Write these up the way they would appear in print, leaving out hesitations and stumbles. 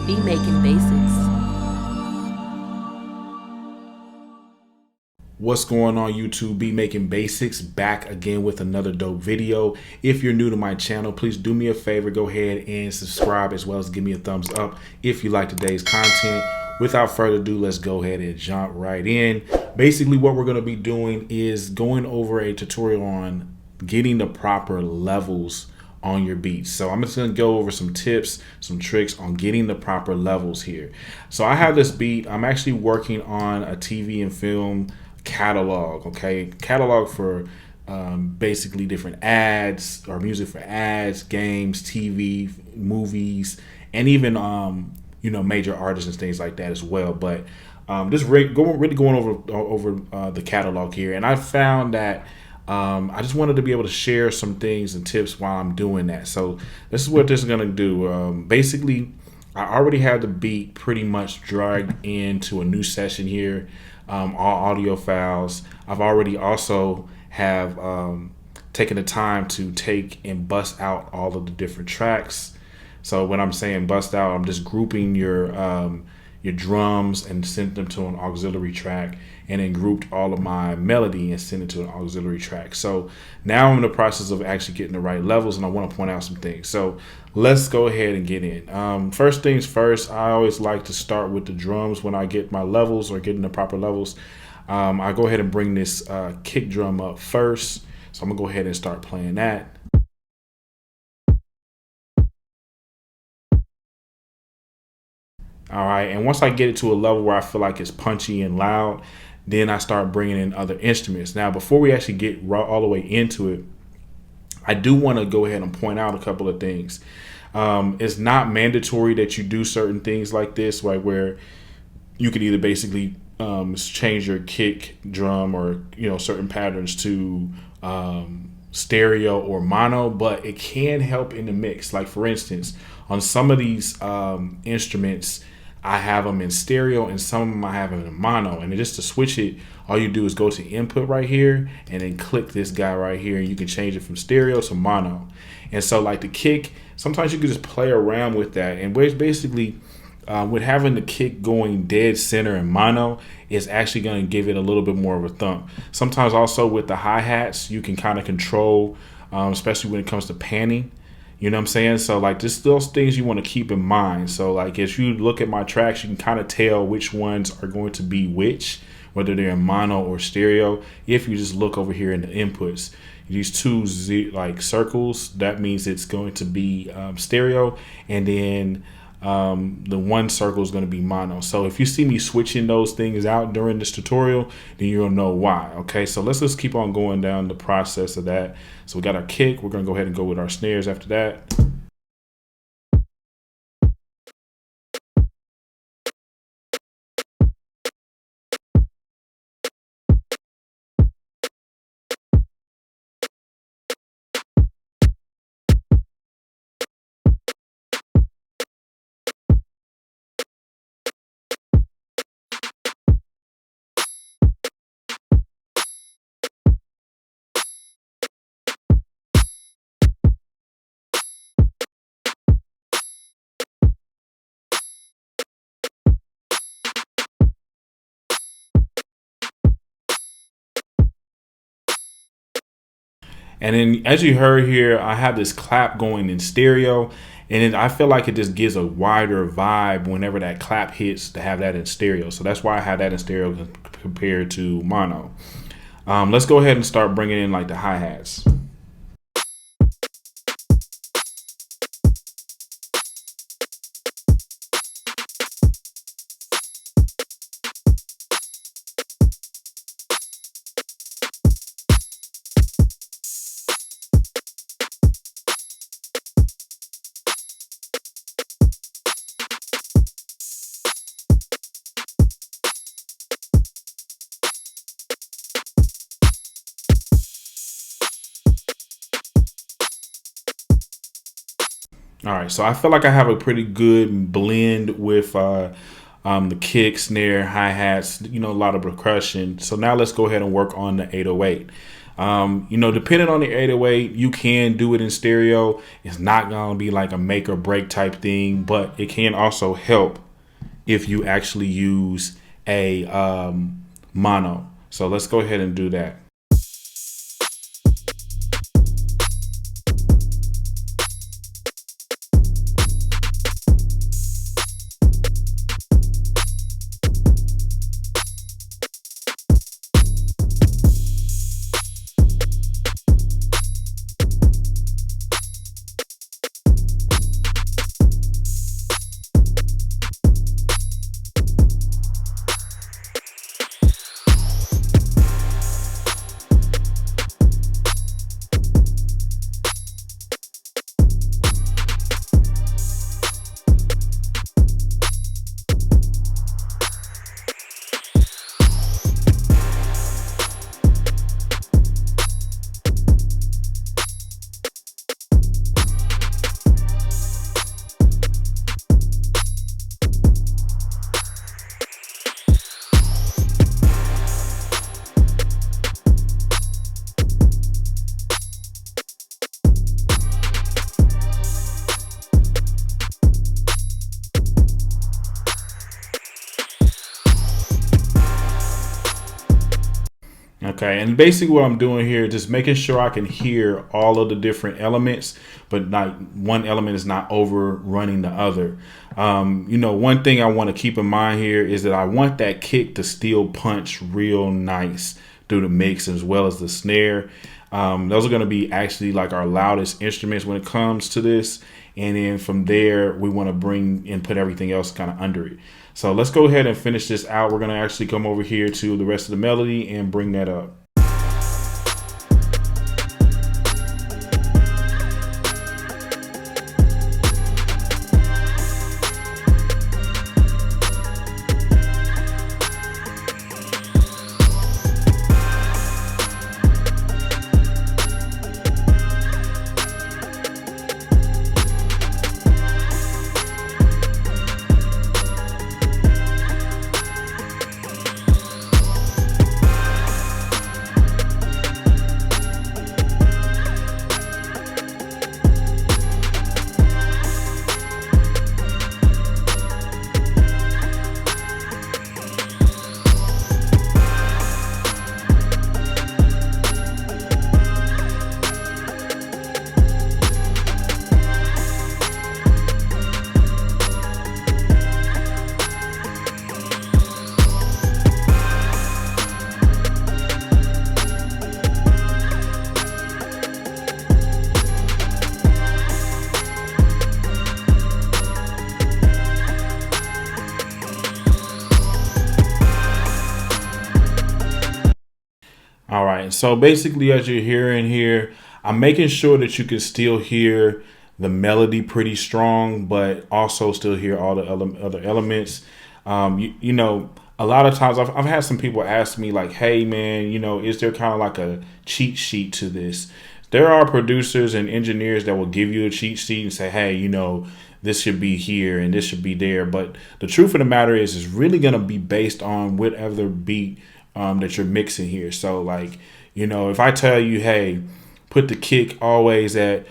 Be making basics. What's going on YouTube? Be Making Basics back again with another dope video. If you're new to my channel, please do me a favor, go ahead and subscribe as well as give me a thumbs up if you like today's content. Without further ado, let's go ahead and jump right in. Basically what we're going to be doing is going over a tutorial on getting the proper levels on your beats. So I'm just going to go over some tips, some tricks on getting the proper levels here. So I have this beat. I'm actually working on a TV and film catalog. Okay, catalog for basically different ads or music for ads, games, TV, movies, and even major artists and things like that as well. But just really going over the catalog here, and I found that I just wanted to be able to share some things and tips while I'm doing that. So this is what this is gonna do. Basically, I already have the beat pretty much dragged into a new session here. All audio files. I've already also have taken the time to take and bust out all of the different tracks. So when I'm saying bust out, I'm just grouping your drums and sent them to an auxiliary track, and then grouped all of my melody and sent it to an auxiliary track. So now I'm in the process of actually getting the right levels, and I want to point out some things. So let's go ahead and get in. First things first, I always like to start with the drums when I get my levels or getting the proper levels. I go ahead and bring this kick drum up first. So I'm gonna go ahead and start playing that. All right, and once I get it to a level where I feel like it's punchy and loud, then I start bringing in other instruments. Now, before we actually get all the way into it, I do want to go ahead and point out a couple of things. It's not mandatory that you do certain things like this, right? Where you could either basically change your kick drum or certain patterns to stereo or mono, but it can help in the mix. Like for instance, on some of these instruments, I have them in stereo, and some of them I have them in mono. And just to switch it, all you do is go to input right here and then click this guy right here, and you can change it from stereo to mono. And so like the kick, sometimes you can just play around with that. And basically with having the kick going dead center in mono, is actually going to give it a little bit more of a thump. Sometimes also with the hi-hats, you can kind of control, especially when it comes to panning. You know what I'm saying? So like just those things you want to keep in mind. So like if you look at my tracks, you can kind of tell which ones are going to be which, whether they're in mono or stereo. If you just look over here in the inputs, these two like circles, that means it's going to be stereo, and then the one circle is going to be mono. So if you see me switching those things out during this tutorial, then you'll know why. Okay, so let's just keep on going down the process of that. So we got our kick. We're going to go ahead and go with our snares after that. And then as you heard here, I have this clap going in stereo, and I feel like it just gives a wider vibe whenever that clap hits to have that in stereo. So that's why I have that in stereo compared to mono. Let's go ahead and start bringing in like the hi-hats. All right, so I feel like I have a pretty good blend with the kick, snare, hi-hats, a lot of percussion. So now let's go ahead and work on the 808. You know, depending on the 808, you can do it in stereo. It's not going to be like a make or break type thing, but it can also help if you actually use a mono. So let's go ahead and do that. Okay, and basically what I'm doing here is just making sure I can hear all of the different elements, but not one element is not overrunning the other. You know, one thing I want to keep in mind here is that I want that kick to still punch real nice through the mix as well as the snare. Those are going to be actually like our loudest instruments when it comes to this. And then from there, we want to bring and put everything else kind of under it. So let's go ahead and finish this out. We're going to actually come over here to the rest of the melody and bring that up. All right, so basically as you're hearing here, I'm making sure that you can still hear the melody pretty strong, but also still hear all the other elements. You know, a lot of times I've had some people ask me like, hey man, you know, is there kind of like a cheat sheet to this? There are producers and engineers that will give you a cheat sheet and say, hey, you know, this should be here and this should be there. But the truth of the matter is, it's really going to be based on whatever beat that you're mixing here. So like, you know, if I tell you, hey, put the kick always at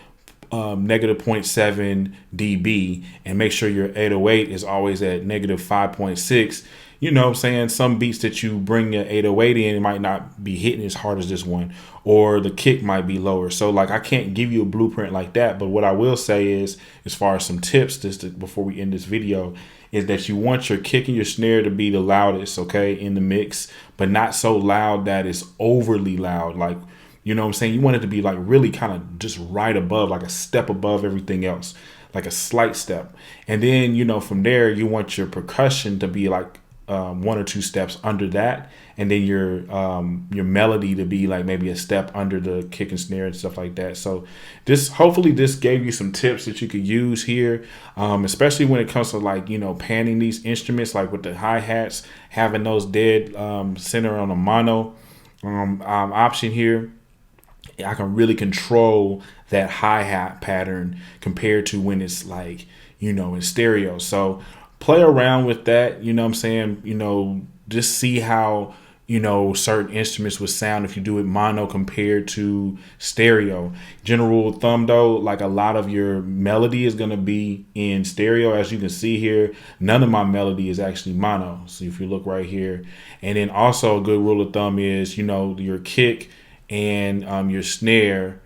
negative 0.7 dB and make sure your 808 is always at negative 5.6, you know what I'm saying? Some beats that you bring your 808 in, it might not be hitting as hard as this one, or the kick might be lower. So like, I can't give you a blueprint like that. But what I will say is, as far as some tips before we end this video, is that you want your kick and your snare to be the loudest, okay, in the mix, but not so loud that it's overly loud. Like, you know what I'm saying? You want it to be like really kind of just right above, like a step above everything else, like a slight step. And then, you know, from there, you want your percussion to be like one or two steps under that, and then your melody to be like maybe a step under the kick and snare and stuff like that. So hopefully this gave you some tips that you could use here, especially when it comes to like, you know, panning these instruments, like with the hi-hats, having those dead center on a mono option here. I can really control that hi-hat pattern compared to when it's like, you know, in stereo. So play around with that, you know what I'm saying? You know, just see how certain instruments with sound if you do it mono compared to stereo. General rule of thumb though, like a lot of your melody is going to be in stereo. As you can see here, none of my melody is actually mono. So if you look right here, and then also a good rule of thumb is, your kick and your snare,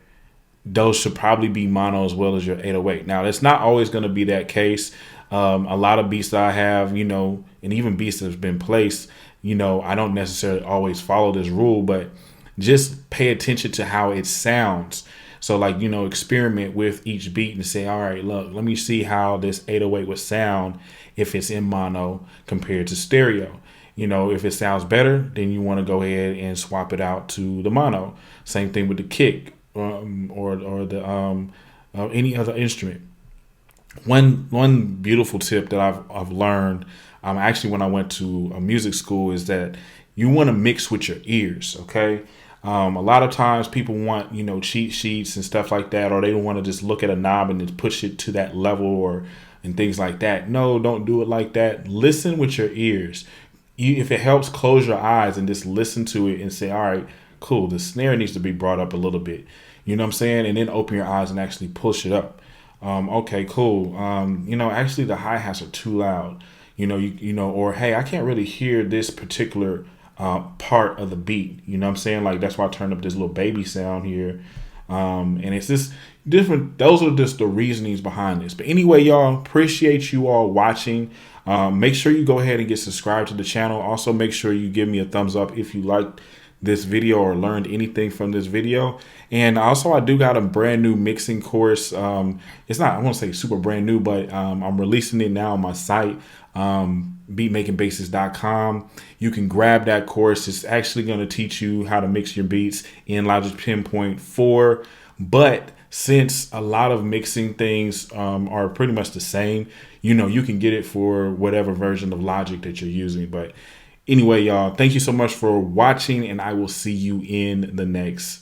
those should probably be mono as well as your 808. Now, it's not always going to be that case. A lot of beats that I have, and even beats that have been placed, I don't necessarily always follow this rule, but just pay attention to how it sounds. So like, experiment with each beat and say, all right, look, let me see how this 808 would sound if it's in mono compared to stereo. If it sounds better, then you want to go ahead and swap it out to the mono. Same thing with the kick or the any other instrument. One beautiful tip that I've learned actually when I went to a music school is that you want to mix with your ears. Okay. A lot of times people want, cheat sheets and stuff like that, or they want to just look at a knob and then push it to that level and things like that. No, don't do it like that. Listen with your ears. If it helps, close your eyes and just listen to it and say, all right, cool. The snare needs to be brought up a little bit. You know what I'm saying? And then open your eyes and actually push it up. Okay, cool. Actually the hi-hats are too loud, or, hey, I can't really hear this particular part of the beat. You know what I'm saying? Like, that's why I turned up this little baby sound here. And it's just different. Those are just the reasonings behind this. But anyway, y'all, appreciate you all watching. Make sure you go ahead and get subscribed to the channel. Also, make sure you give me a thumbs up if you liked this video or learned anything from this video. And also, I do got a brand new mixing course. It's not, I won't say super brand new, but I'm releasing it now on my site, beatmakingbasics.com. You can grab that course. It's actually going to teach you how to mix your beats in Logic 10.4. But since a lot of mixing things are pretty much the same, you can get it for whatever version of Logic that you're using. But anyway, y'all, thank you so much for watching, and I will see you in the next